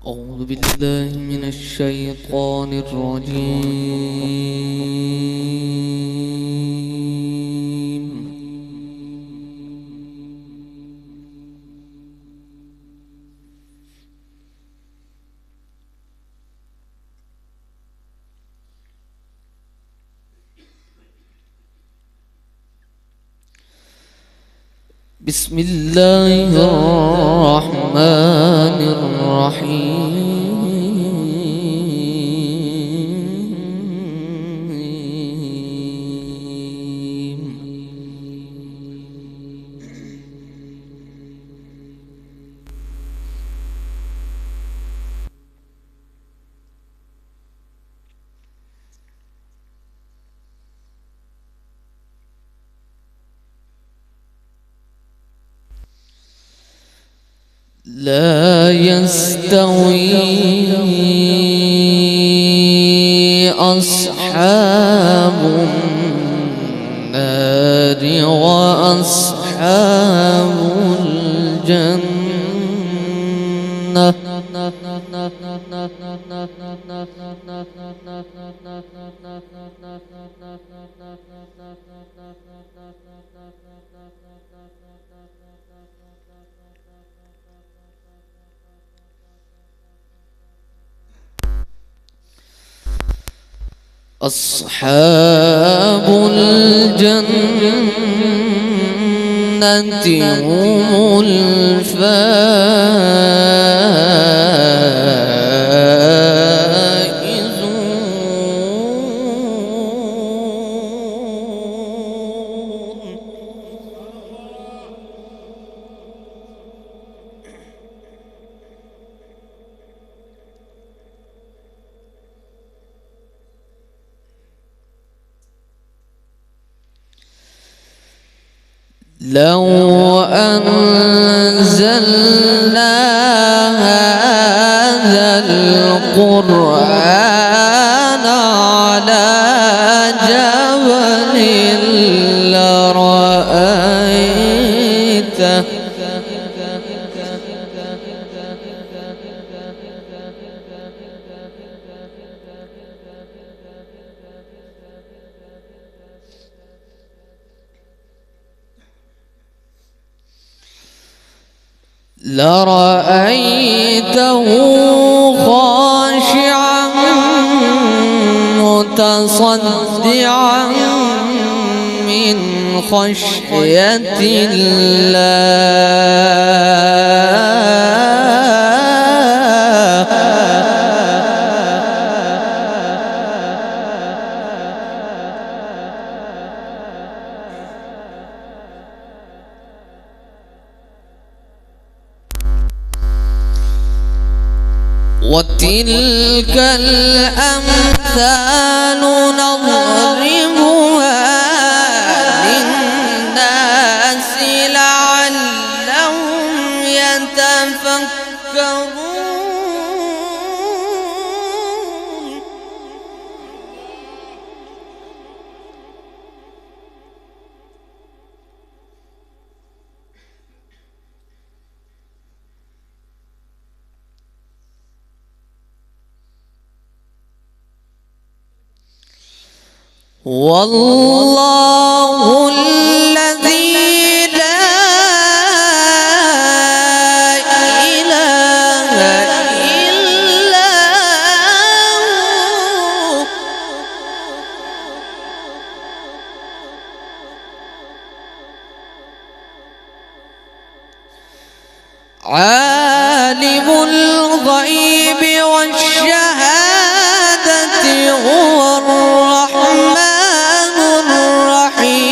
أعوذ بالله من الشيطان الرجيم. بسم الله الرحمن الرحيم. لا يستوي أصحاب النار وأصحاب الجنة. أصحاب الجنة هم الفائزون. لو أنزلنا هذا القرآن على جبل لرأيته خاشعا متصدعا من خشية الله. وتلك الأمثال نضربها للناس لعلهم يتفكرون. والله الذي لا إله إلا هو عالم الغيب والشهادة هو الرحمن الرحيم.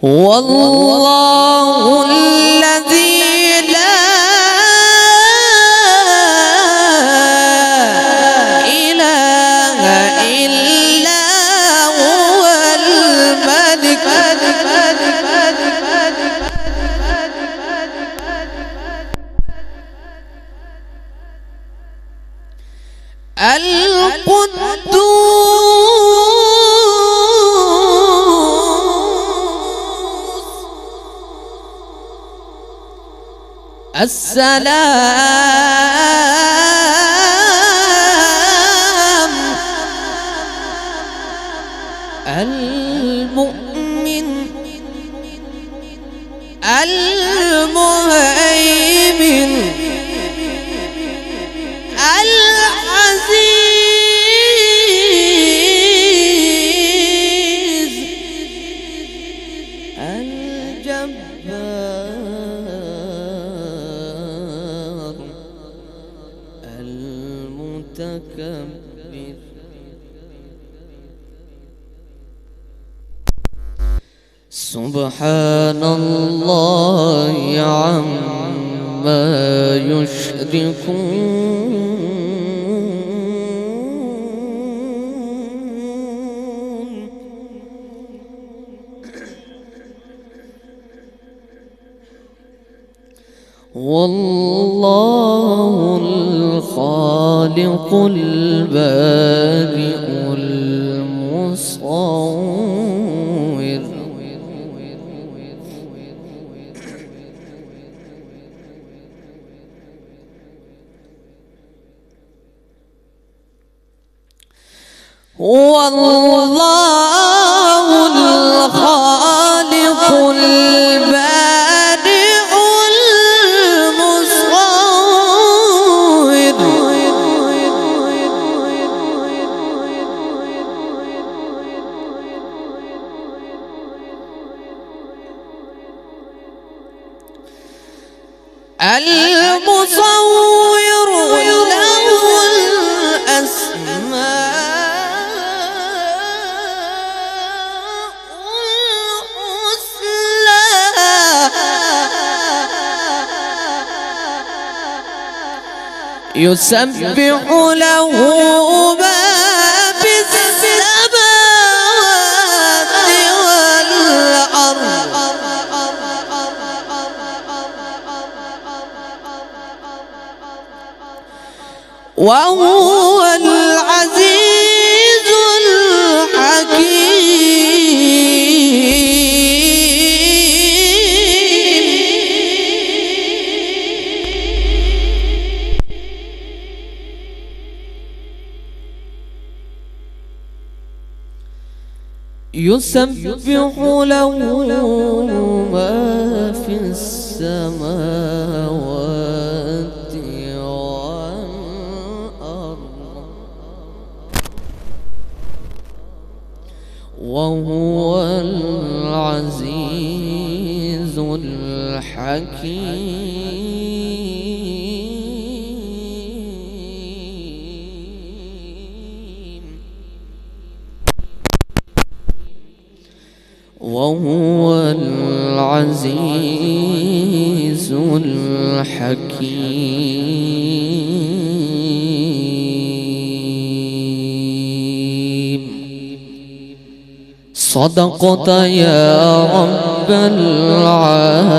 والله الذي لا إله إلا هو الملك القدوس السلام المؤمن المهيمن العزيز الجبار المتكبر سبحان الله عما يشركون والله الخالق البارئ المصور والله الخالق البارئ المصور المصور له الأسماء يسبح له ما في السماوات والأرض وهو العزيز يسبح له ما في السماوات والأرض وهو العزيز الحكيم وهو العزيز الحكيم صدقت يا رب العالمين.